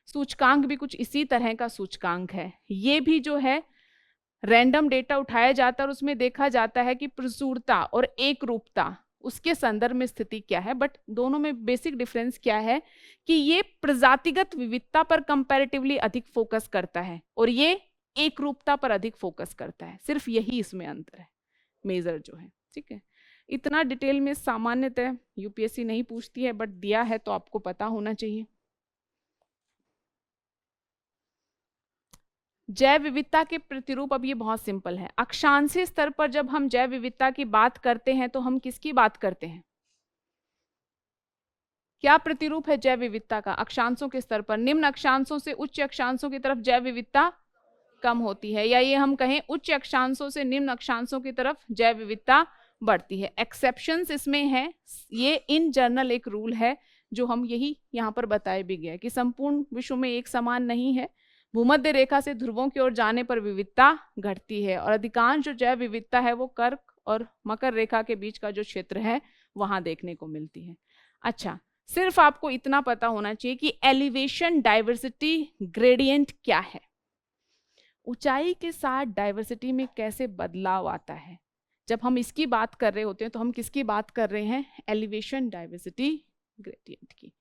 सूचकांक भी कुछ इसी तरह का सूचकांक है। ये भी जो है रैंडम डेटा उठाया जाता है और उसमें देखा जाता है कि प्रचुरता और एक रूपता उसके संदर्भ में स्थिति क्या है। बट दोनों में बेसिक डिफरेंस क्या है कि ये प्रजातिगत विविधता पर कंपैरेटिवली अधिक फोकस करता है और ये एक रूपता पर अधिक फोकस करता है। सिर्फ यही इसमें अंतर है, मेजर जो है, ठीक है। इतना डिटेल में सामान्यतः यूपीएससी नहीं पूछती है, बट दिया है तो आपको पता होना चाहिए। जैव विविधता के प्रतिरूप, अब ये बहुत सिंपल है। अक्षांशीय स्तर पर जब हम जैव विविधता की बात करते हैं तो हम किसकी बात करते हैं? क्या प्रतिरूप है जैव विविधता का? अक्षांशों के स्तर पर निम्न अक्षांशों से उच्च अक्षांशों की तरफ जैव विविधता कम होती है, या ये हम कहें उच्च अक्षांशों से निम्न अक्षांशों की तरफ जैव विविधता बढ़ती है। एक्सेप्शंस इसमें है, ये इन जनरल एक रूल है जो हम यही यहाँ पर बताए भी गया कि संपूर्ण विश्व में एक समान नहीं है। भूमध्य रेखा से ध्रुवों की ओर जाने पर विविधता घटती है, और अधिकांश जो जैव विविधता है वो कर्क और मकर रेखा के बीच का जो क्षेत्र है वहां देखने को मिलती है। अच्छा, सिर्फ आपको इतना पता होना चाहिए कि एलिवेशन डाइवर्सिटी ग्रेडियंट क्या है, ऊंचाई के साथ डाइवर्सिटी में कैसे बदलाव आता है। जब हम इसकी बात कर रहे होते हैं तो हम किसकी बात कर रहे हैं? एलिवेशन डाइवर्सिटी ग्रेडियंट की।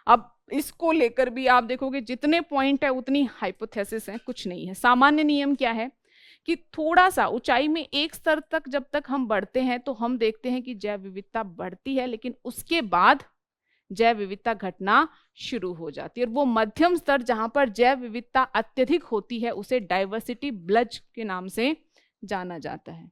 अब इसको लेकर भी आप देखोगे जितने पॉइंट है उतनी हाइपोथेसिस है, कुछ नहीं है। सामान्य नियम क्या है कि थोड़ा सा ऊंचाई में एक स्तर तक जब तक हम बढ़ते हैं तो हम देखते हैं कि जैव विविधता बढ़ती है, लेकिन उसके बाद जैव विविधता घटना शुरू हो जाती है। और वो मध्यम स्तर जहां पर जैव विविधता अत्यधिक होती है उसे डाइवर्सिटी ब्लज के नाम से जाना जाता है।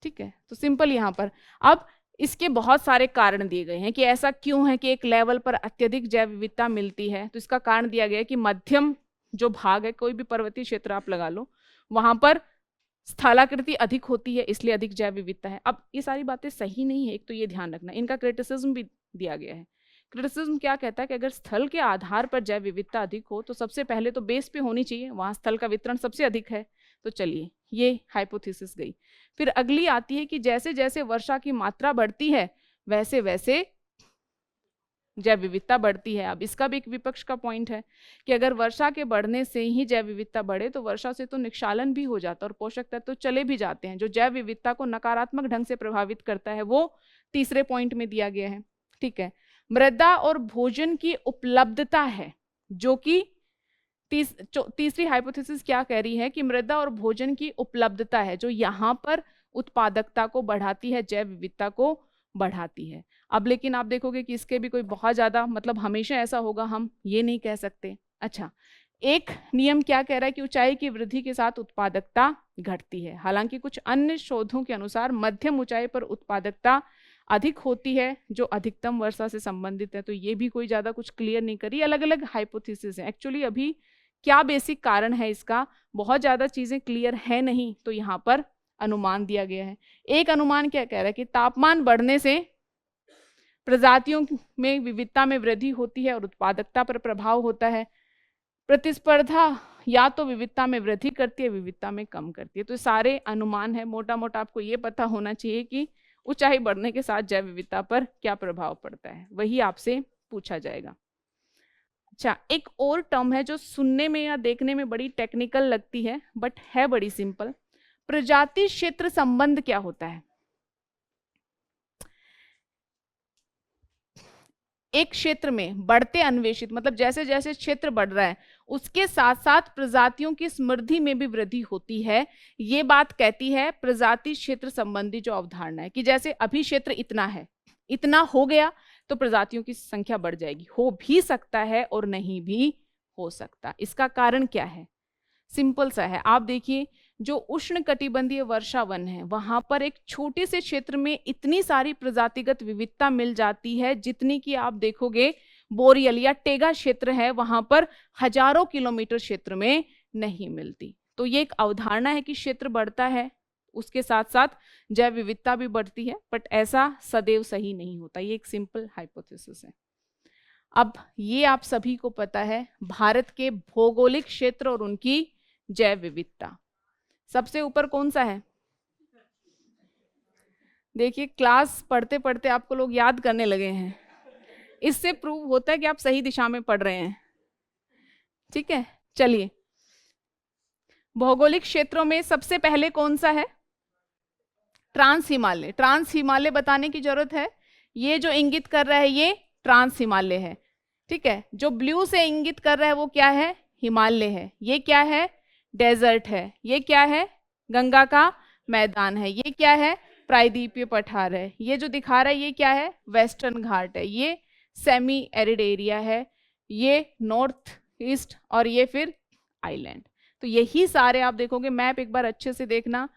ठीक है, तो सिंपल यहाँ पर अब इसके बहुत सारे कारण दिए गए हैं कि ऐसा क्यों है कि एक लेवल पर अत्यधिक जैव विविधता मिलती है। तो इसका कारण दिया गया है कि मध्यम जो भाग है, कोई भी पर्वतीय क्षेत्र आप लगा लो, वहां पर स्थलाकृति अधिक होती है, इसलिए अधिक जैव विविधता है। अब ये सारी बातें सही नहीं है, एक तो ये ध्यान रखना। इनका क्रिटिसिज्म भी दिया गया है। क्रिटिसिज्म क्या कहता है कि अगर स्थल के आधार पर जैव विविधता अधिक हो तो सबसे पहले तो बेस पे होनी चाहिए, वहां स्थल का वितरण सबसे अधिक है। तो चलिए, ये हाइपोथेसिस गई। फिर अगली आती है कि जैसे जैसे वर्षा की मात्रा बढ़ती है वैसे वैसे जैव विविधता बढ़ती है। अब इसका भी एक विपक्ष का पॉइंट है कि अगर वर्षा के बढ़ने से ही जैव विविधता बढ़े तो वर्षा से तो निक्षालन भी हो जाता है और पोषक तत्व तो चले भी जाते हैं। जो जैव विविधता को नकारात्मक ढंग से प्रभावित करता है वो तीसरे पॉइंट में दिया गया है। ठीक है, मृदा और भोजन की उपलब्धता है, जो कि तीसरी हाइपोथेसिस क्या कह रही है कि मृदा और भोजन की उपलब्धता है जो यहाँ पर उत्पादकता को बढ़ाती है, जैव विविधता को बढ़ाती है। अब लेकिन आप देखोगे कि इसके भी कोई बहुत ज्यादा मतलब हमेशा ऐसा होगा हम ये नहीं कह सकते। अच्छा, एक नियम क्या कह रहा है कि ऊंचाई की वृद्धि के साथ उत्पादकता घटती है। हालांकि कुछ अन्य शोधों के अनुसार मध्यम ऊंचाई पर उत्पादकता अधिक होती है जो अधिकतम वर्षा से संबंधित है। तो ये भी कोई ज्यादा कुछ क्लियर नहीं करी, अलग अलग हाइपोथेसिस है। एक्चुअली अभी क्या बेसिक कारण है इसका, बहुत ज्यादा चीजें क्लियर है नहीं, तो यहाँ पर अनुमान दिया गया है। एक अनुमान क्या कह रहा है कि तापमान बढ़ने से प्रजातियों में विविधता में वृद्धि होती है और उत्पादकता पर प्रभाव होता है। प्रतिस्पर्धा या तो विविधता में वृद्धि करती है, विविधता में कम करती है। तो सारे अनुमान है, मोटा मोटा आपको ये पता होना चाहिए कि ऊंचाई बढ़ने के साथ जैव विविधता पर क्या प्रभाव पड़ता है, वही आपसे पूछा जाएगा। अच्छा, एक और टर्म है जो सुनने में या देखने में बड़ी टेक्निकल लगती है बट है बड़ी सिंपल। प्रजाति क्षेत्र संबंध क्या होता है? एक क्षेत्र में बढ़ते अन्वेषित मतलब जैसे जैसे क्षेत्र बढ़ रहा है उसके साथ साथ प्रजातियों की समृद्धि में भी वृद्धि होती है। ये बात कहती है प्रजाति क्षेत्र संबंधी जो अवधारणा है कि जैसे अभी क्षेत्र इतना है, इतना हो गया तो प्रजातियों की संख्या बढ़ जाएगी। हो भी सकता है और नहीं भी हो सकता। इसका कारण क्या है? सिंपल सा है, आप देखिए जो उष्ण कटिबंधीय वर्षावन है वहां पर एक छोटे से क्षेत्र में इतनी सारी प्रजातिगत विविधता मिल जाती है जितनी कि आप देखोगे बोरियल या टेगा क्षेत्र है वहां पर हजारों किलोमीटर क्षेत्र में नहीं मिलती। तो ये एक अवधारणा है कि क्षेत्र बढ़ता है उसके साथ साथ जैव विविधता भी बढ़ती है, बट ऐसा सदैव सही नहीं होता। ये एक सिंपल हाइपोथेसिस है। अब ये आप सभी को पता है भारत के भौगोलिक क्षेत्र और उनकी जैव विविधता सबसे ऊपर कौन सा है? देखिए क्लास पढ़ते पढ़ते आपको लोग याद करने लगे हैं, इससे प्रूव होता है कि आप सही दिशा में पढ़ रहे हैं। ठीक है, चलिए भौगोलिक क्षेत्रों में सबसे पहले कौन सा है? ट्रांस हिमालय। ट्रांस हिमालय बताने की जरूरत है, ये जो इंगित कर रहा है ये ट्रांस हिमालय है। ठीक है, जो ब्लू से इंगित कर रहा है वो क्या है? हिमालय है। ये क्या है? डेजर्ट है। ये क्या है? गंगा का मैदान है। ये क्या है? प्रायद्वीपीय पठार है। ये जो दिखा रहा है ये क्या है, वेस्टर्न घाट है, ये सेमी एरिड एरिया है, ये नॉर्थ ईस्ट, और ये फिर आइलैंड। तो यही सारे आप देखोगे, मैप एक बार अच्छे से देखना,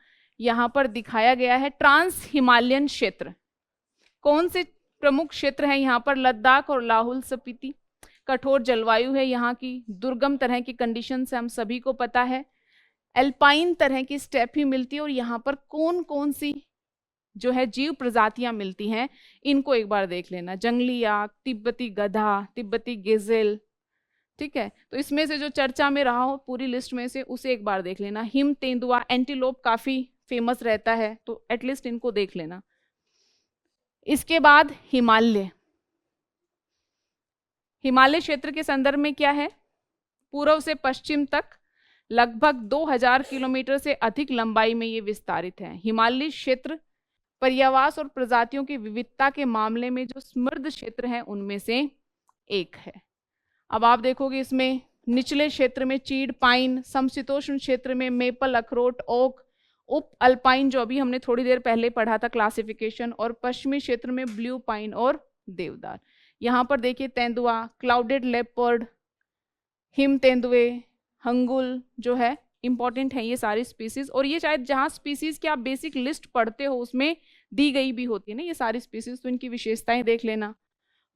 यहाँ पर दिखाया गया है ट्रांस हिमालयन क्षेत्र। कौन से प्रमुख क्षेत्र हैं यहाँ पर, लद्दाख और लाहौल स्पीति। कठोर जलवायु है यहाँ की, दुर्गम तरह की कंडीशन से हम सभी को पता है, एल्पाइन तरह की स्टेप ही मिलती है, और यहाँ पर कौन कौन सी जो है जीव प्रजातियां मिलती हैं इनको एक बार देख लेना। जंगली आग, तिब्बती गधा, तिब्बती गेजेल, ठीक है। तो इसमें से जो चर्चा में रहा हो पूरी लिस्ट में से उसे एक बार देख लेना। हिम तेंदुआ, एंटीलोप काफी फेमस रहता है, तो एटलीस्ट इनको देख लेना। इसके बाद हिमालय, हिमालय क्षेत्र के संदर्भ में क्या है, पूर्व से पश्चिम तक लगभग 2000 किलोमीटर से अधिक लंबाई में ये विस्तारित है। हिमालय क्षेत्र पर्यावास और प्रजातियों की विविधता के मामले में जो समृद्ध क्षेत्र है उनमें से एक है। अब आप देखोगे इसमें निचले क्षेत्र में चीड़, पाइन, समशीतोष्ण क्षेत्र में मेपल, अखरोट, ओक, उप अल्पाइन जो अभी हमने थोड़ी देर पहले पढ़ा था क्लासिफिकेशन, और पश्चिमी क्षेत्र में ब्लू पाइन और देवदार। यहाँ पर देखिए तेंदुआ, क्लाउडेड लेपर्ड, हिम तेंदुए, हंगुल जो है इंपॉर्टेंट है ये सारी स्पीसीज, और ये शायद जहाँ स्पीसीज की आप बेसिक लिस्ट पढ़ते हो उसमें दी गई भी होती है ना ये सारी स्पीसीज, तो इनकी विशेषताएं देख लेना।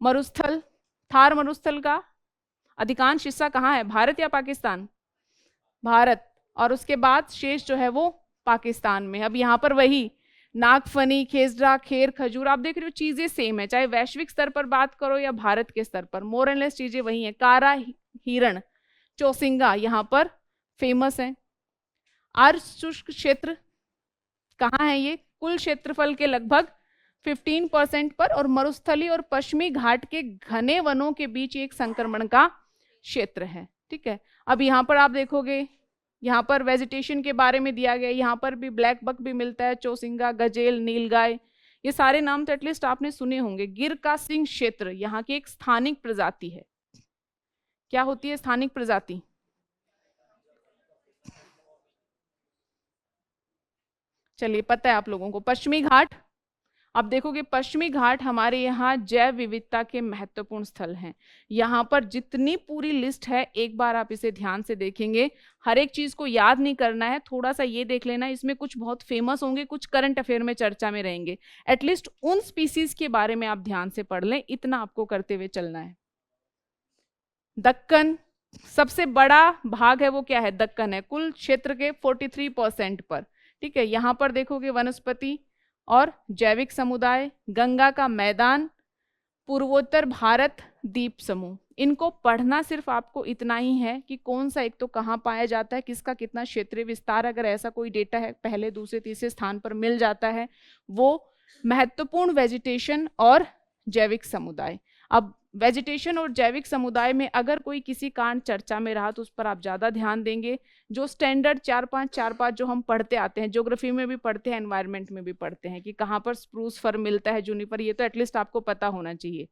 मरुस्थल, थार मरुस्थल का अधिकांश हिस्सा कहाँ है, भारत या पाकिस्तान, भारत, और उसके बाद शेष जो है वो पाकिस्तान में। अब यहाँ पर वही नागफनी, खेसरा, खेर, खजूर, आप देख रहे हो चीजें सेम है, चाहे वैश्विक स्तर पर बात करो या भारत के स्तर पर, मोर एंड लेस चीजें वही है। कारा हिरण, चौसिंगा यहाँ पर फेमस है। अर्ध शुष्क क्षेत्र कहाँ है ये, कुल क्षेत्रफल के लगभग 15% पर, और मरुस्थली और पश्चिमी घाट के घने वनों के बीच एक संक्रमण का क्षेत्र है, ठीक है। अब यहाँ पर आप देखोगे यहाँ पर वेजिटेशन के बारे में दिया गया, यहाँ पर भी ब्लैक बक भी मिलता है, चौसिंगा, गजेल, नीलगाय, ये सारे नाम तो एटलीस्ट आपने सुने होंगे। गिर का सिंह क्षेत्र यहाँ की एक स्थानिक प्रजाति है। क्या होती है स्थानिक प्रजाति, चलिए पता है आप लोगों को। पश्चिमी घाट, अब देखोगे पश्चिमी घाट हमारे यहाँ जैव विविधता के महत्वपूर्ण स्थल हैं। यहाँ पर जितनी पूरी लिस्ट है एक बार आप इसे ध्यान से देखेंगे, हर एक चीज को याद नहीं करना है, थोड़ा सा ये देख लेना, इसमें कुछ बहुत फेमस होंगे, कुछ करंट अफेयर में चर्चा में रहेंगे, एटलीस्ट उन स्पीसीज के बारे में आप ध्यान से पढ़ लें, इतना आपको करते हुए चलना है। दक्कन, सबसे बड़ा भाग है वो क्या है, दक्कन है, कुल क्षेत्र के 43% पर, ठीक है। यहाँ पर देखोगे वनस्पति और जैविक समुदाय, गंगा का मैदान, पूर्वोत्तर भारत द्वीप समूह, इनको पढ़ना सिर्फ आपको इतना ही है कि कौन सा एक तो कहाँ पाया जाता है, किसका कितना क्षेत्रीय विस्तार, अगर ऐसा कोई डेटा है पहले दूसरे तीसरे स्थान पर मिल जाता है, वो महत्वपूर्ण वेजिटेशन और जैविक समुदाय। अब वेजिटेशन और जैविक समुदाय में अगर कोई किसी कारण चर्चा में रहा तो उस पर आप ज़्यादा ध्यान देंगे। जो स्टैंडर्ड 4-5 जो हम पढ़ते आते हैं, ज्योग्राफी में भी पढ़ते हैं, एनवायरनमेंट में भी पढ़ते हैं कि कहाँ पर स्प्रूस फर मिलता है, जूनिपर, ये तो एटलीस्ट आपको पता होना चाहिए,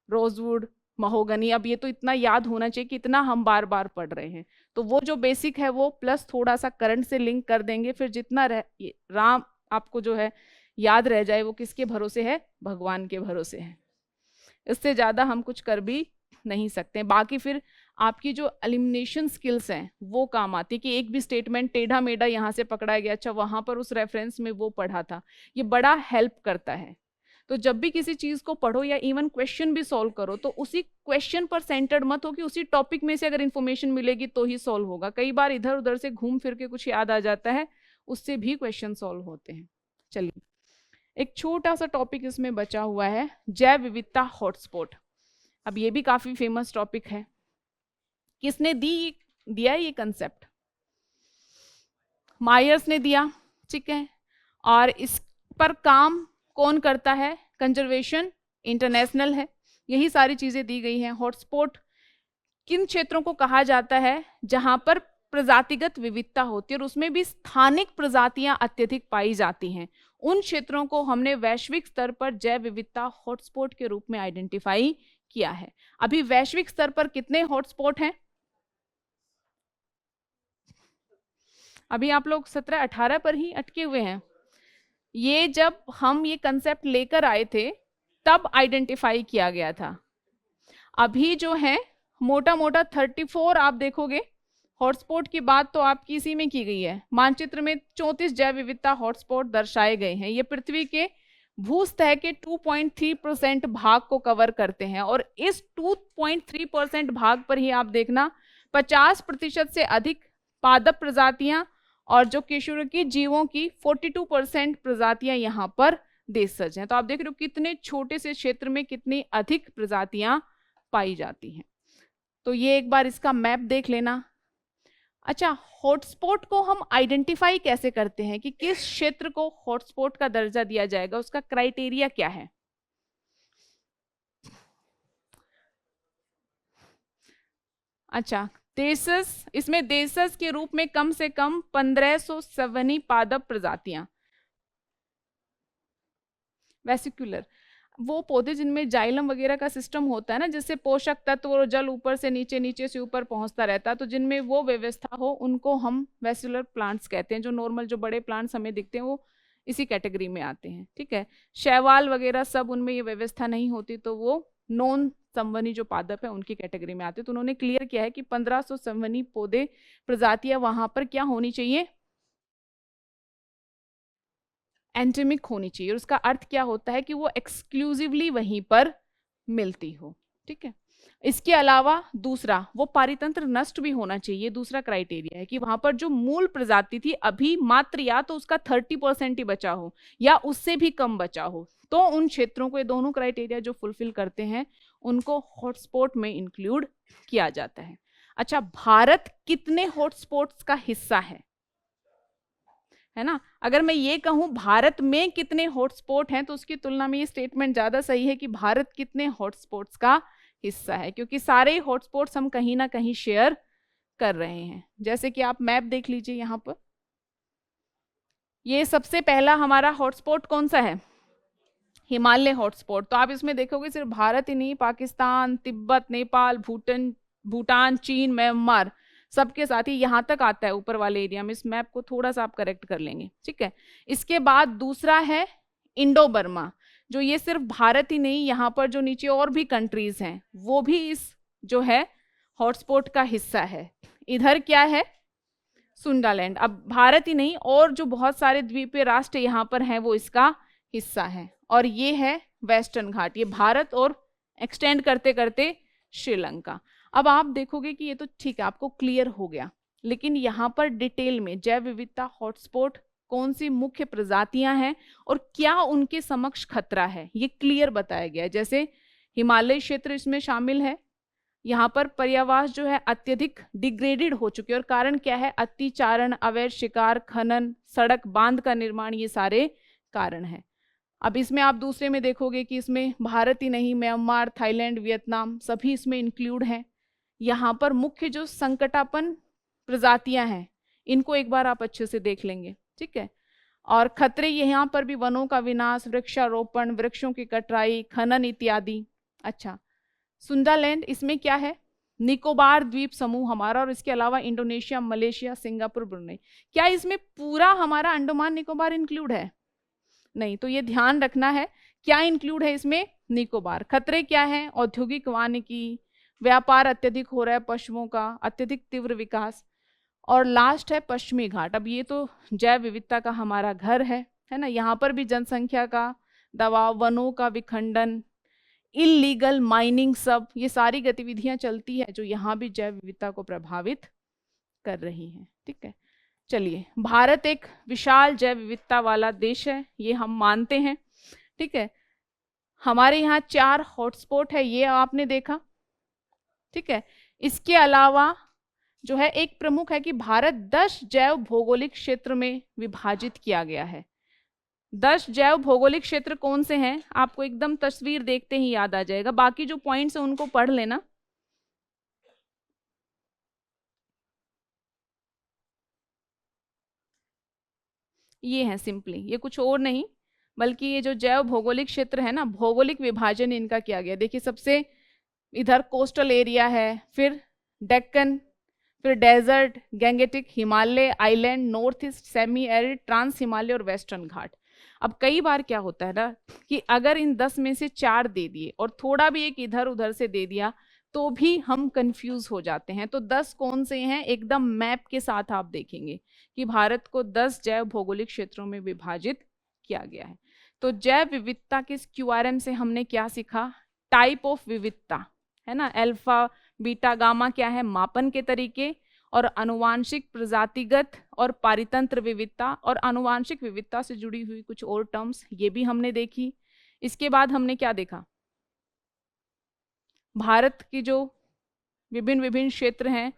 रोजवुड, महोगनी, अब ये तो इतना याद होना चाहिए कि इतना हम बार बार पढ़ रहे हैं। तो वो जो बेसिक है वो प्लस थोड़ा सा करंट से लिंक कर देंगे, फिर जितना राम आपको जो है याद रह जाए वो किसके भरोसे है, भगवान के भरोसे है, इससे ज़्यादा हम कुछ कर भी नहीं सकते। बाकी फिर आपकी जो एलिमिनेशन स्किल्स हैं वो काम आती है कि एक भी स्टेटमेंट टेढ़ा मेढ़ा यहाँ से पकड़ा गया, अच्छा वहाँ पर उस रेफरेंस में वो पढ़ा था, ये बड़ा हेल्प करता है। तो जब भी किसी चीज़ को पढ़ो या इवन क्वेश्चन भी सॉल्व करो तो उसी क्वेश्चन पर सेंटर्ड मत हो कि उसी टॉपिक में से अगर इन्फॉर्मेशन मिलेगी तो ही सॉल्व होगा। कई बार इधर उधर से घूम फिर के कुछ याद आ जाता है, उससे भी क्वेश्चन सॉल्व होते हैं। चलिए एक छोटा सा टॉपिक इसमें बचा हुआ है, जैव विविधता हॉटस्पॉट। अब ये भी काफी फेमस टॉपिक है। किसने दिया ये कंसेप्ट, मायर्स ने दिया, ठीक है। और इस पर काम कौन करता है, कंजर्वेशन इंटरनेशनल है, यही सारी चीजें दी गई हैं। हॉटस्पॉट किन क्षेत्रों को कहा जाता है जहां पर प्रजातिगत विविधता होती है और उसमें भी स्थानिक प्रजातियां अत्यधिक पाई जाती हैं, उन क्षेत्रों को हमने वैश्विक स्तर पर जैव विविधता हॉटस्पॉट के रूप में आइडेंटिफाई किया है। अभी वैश्विक स्तर पर कितने हॉटस्पॉट हैं, अभी आप लोग 17-18 पर ही अटके हुए हैं। ये जब हम ये कंसेप्ट लेकर आए थे तब आइडेंटिफाई किया गया था। अभी जो है मोटा मोटा 34 आप देखोगे हॉटस्पॉट की बात तो आपकी इसी में की गई है। मानचित्र में 34 जैव विविधता हॉटस्पॉट दर्शाए गए हैं। ये पृथ्वी के भूसतह के 2.3% भाग को कवर करते हैं और इस 2.3% भाग पर ही आप देखना 50% से अधिक पादप प्रजातियां और जो केशुरकी जीवों की 42% प्रजातियां यहाँ पर देशज हैं। तो आप देख रहे हो कितने छोटे से क्षेत्र में कितनी अधिक प्रजातियां पाई जाती हैं। तो ये एक बार इसका मैप देख लेना। अच्छा, हॉटस्पॉट को हम आइडेंटिफाई कैसे करते हैं कि किस क्षेत्र को हॉटस्पॉट का दर्जा दिया जाएगा, उसका क्राइटेरिया क्या है? अच्छा, देशज, इसमें देशज के रूप में कम से कम 1570 पादप प्रजातियां। वेसिकुलर वो पौधे जिनमें जाइलम वगैरह का सिस्टम होता है ना, जिससे पोषक तत्व और जल ऊपर से नीचे, नीचे से ऊपर पहुंचता रहता है, तो जिनमें वो व्यवस्था हो उनको हम वेस्कुलर प्लांट्स कहते हैं। जो नॉर्मल जो बड़े प्लांट्स हमें दिखते हैं वो इसी कैटेगरी में आते हैं। ठीक है, शैवाल वगैरह सब उनमें ये व्यवस्था नहीं होती तो वो नॉन संवहनी जो पादप है उनकी कैटेगरी में आते हैं। तो उन्होंने क्लियर किया है कि 1500 संवहनी पौधे प्रजातियां वहां पर क्या होनी चाहिए, एंडेमिक होनी चाहिए। और उसका अर्थ क्या होता है कि वो एक्सक्लूसिवली वहीं पर मिलती हो। ठीक है, इसके अलावा दूसरा वो पारितंत्र नष्ट भी होना चाहिए। दूसरा क्राइटेरिया है कि वहां पर जो मूल प्रजाति थी अभी मात्र या तो उसका 30% ही बचा हो या उससे भी कम बचा हो, तो उन क्षेत्रों को, ये दोनों क्राइटेरिया जो फुलफिल करते हैं उनको हॉटस्पॉट में इंक्लूड किया जाता है। अच्छा, भारत कितने हॉटस्पॉट्स का हिस्सा है ना? अगर मैं ये कहूं भारत में कितने हॉटस्पॉट हैं तो उसकी तुलना में ये स्टेटमेंट ज्यादा सही है कि भारत कितने हॉटस्पॉट्स का हिस्सा है, क्योंकि सारे हॉटस्पॉट्स हम कहीं ना कहीं शेयर कर रहे हैं। जैसे कि आप मैप देख लीजिए यहाँ पर, ये सबसे पहला हमारा हॉटस्पॉट कौन सा है? हिमालय हॉटस्पॉट। तो आप इसमें देखोगे सिर्फ भारत ही नहीं, पाकिस्तान, तिब्बत, नेपाल, भूटान, चीन, म्यांमार सबके साथ ही यहाँ तक आता है ऊपर वाले एरिया में। इस मैप को थोड़ा सा आप करेक्ट कर लेंगे। ठीक है, इसके बाद दूसरा है इंडो बर्मा, जो ये सिर्फ भारत ही नहीं, यहाँ पर जो नीचे और भी कंट्रीज हैं वो भी इस जो है हॉटस्पॉट का हिस्सा है। इधर क्या है? सुंडालैंड। अब भारत ही नहीं और जो बहुत सारे द्वीपीय राष्ट्र यहाँ पर हैं वो इसका हिस्सा है। और ये है वेस्टर्न घाट, ये भारत और एक्सटेंड करते करते श्रीलंका। अब आप देखोगे कि ये तो ठीक है, आपको क्लियर हो गया, लेकिन यहाँ पर डिटेल में जैव विविधता हॉटस्पॉट कौन सी मुख्य प्रजातियां हैं और क्या उनके समक्ष खतरा है, ये क्लियर बताया गया है। जैसे हिमालय क्षेत्र इसमें शामिल है, यहाँ पर पर्यावास जो है अत्यधिक डिग्रेडेड हो चुके हैं। और कारण क्या है? अतिचारण, अवैध शिकार, खनन, सड़क बांध का निर्माण, ये सारे कारण हैं। अब इसमें आप दूसरे में देखोगे कि इसमें भारत ही नहीं, म्यांमार, थाईलैंड, वियतनाम सभी इसमें इंक्लूड हैं। यहाँ पर मुख्य जो संकटापन्न प्रजातियां हैं इनको एक बार आप अच्छे से देख लेंगे। ठीक है, और खतरे यहाँ पर भी वनों का विनाश, वृक्षारोपण, वृक्षों की कटाई, खनन इत्यादि। अच्छा, सुंडालैंड इसमें क्या है? निकोबार द्वीप समूह हमारा, और इसके अलावा इंडोनेशिया, मलेशिया, सिंगापुर, ब्रुनेई। क्या इसमें पूरा हमारा अंडमान निकोबार इंक्लूड है? नहीं। तो ये ध्यान रखना है क्या इंक्लूड है इसमें? निकोबार। खतरे क्या है? औद्योगिक वानिकी, व्यापार अत्यधिक हो रहा है, पशुओं का अत्यधिक तीव्र विकास, और लास्ट है पश्चिमी घाट। अब ये तो जैव विविधता का हमारा घर है ना? यहाँ पर भी जनसंख्या का दबाव, वनों का विखंडन, इलीगल माइनिंग, सब ये सारी गतिविधियां चलती है जो यहाँ भी जैव विविधता को प्रभावित कर रही हैं। ठीक है, चलिए, भारत एक विशाल जैव विविधता वाला देश है, ये हम मानते हैं। ठीक है, हमारे यहाँ 4 हॉटस्पॉट है, ये आपने देखा। ठीक है, इसके अलावा जो है एक प्रमुख है कि भारत 10 जैव भौगोलिक क्षेत्र में विभाजित किया गया है। 10 जैव भौगोलिक क्षेत्र कौन से हैं? आपको एकदम तस्वीर देखते ही याद आ जाएगा, बाकी जो पॉइंट्स हैं उनको पढ़ लेना। ये है सिंपली, ये कुछ और नहीं बल्कि ये जो जैव भौगोलिक क्षेत्र है ना, भौगोलिक विभाजन इनका किया गया। देखिए, सबसे इधर कोस्टल एरिया है, फिर डेक्कन, फिर desert, Gangetic, Himalaya, island, north east, semi arid, trans Himalaya और वेस्टर्न घाट। अब कई बार क्या होता है ना कि अगर इन 10 में से 4 दे दिए और थोड़ा भी एक इधर उधर से दे दिया तो भी हम कंफ्यूज हो जाते हैं। तो 10 कौन से हैं, एकदम मैप के साथ आप देखेंगे कि भारत को 10 जैव भौगोलिक क्षेत्रों में विभाजित किया गया है। तो जैव विविधता के क्यूआरएम से हमने क्या सीखा, टाइप ऑफ विविधता, है ना, अल्फा बीटा गामा क्या है, मापन के तरीके, और अनुवांशिक प्रजातिगत और पारितंत्र विविधता, और अनुवांशिक विविधता से जुड़ी हुई कुछ और टर्म्स ये भी हमने देखी। इसके बाद हमने क्या देखा, भारत की जो विभिन्न विभिन्न क्षेत्र हैं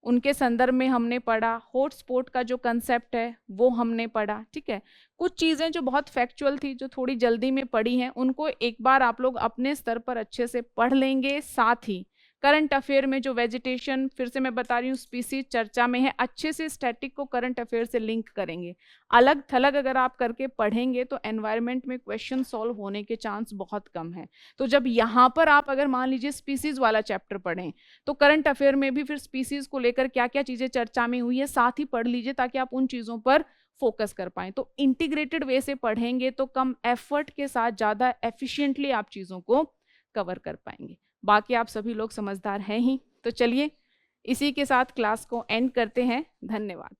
उनके संदर्भ में हमने पढ़ा, हॉटस्पॉट का जो कंसेप्ट है वो हमने पढ़ा। ठीक है, कुछ चीज़ें जो बहुत फैक्चुअल थी, जो थोड़ी जल्दी में पढ़ी हैं, उनको एक बार आप लोग अपने स्तर पर अच्छे से पढ़ लेंगे। साथ ही करंट अफेयर में जो वेजिटेशन, फिर से मैं बता रही हूँ, स्पीसीज चर्चा में है, अच्छे से स्टैटिक को करंट अफेयर से लिंक करेंगे। अलग थलग अगर आप करके पढ़ेंगे तो एनवायरनमेंट में क्वेश्चन सॉल्व होने के चांस बहुत कम है। तो जब यहाँ पर आप अगर मान लीजिए स्पीसीज वाला चैप्टर पढ़ें तो करंट अफेयर में भी फिर स्पीसीज को लेकर क्या क्या चीज़ें चर्चा में हुई है साथ ही पढ़ लीजिए, ताकि आप उन चीज़ों पर फोकस कर पाएं। तो इंटीग्रेटेड वे से पढ़ेंगे तो कम एफर्ट के साथ ज़्यादा एफिशिएंटली आप चीज़ों को कवर कर पाएंगे। बाकी आप सभी लोग समझदार हैं ही। तो चलिए इसी के साथ क्लास को एंड करते हैं। धन्यवाद।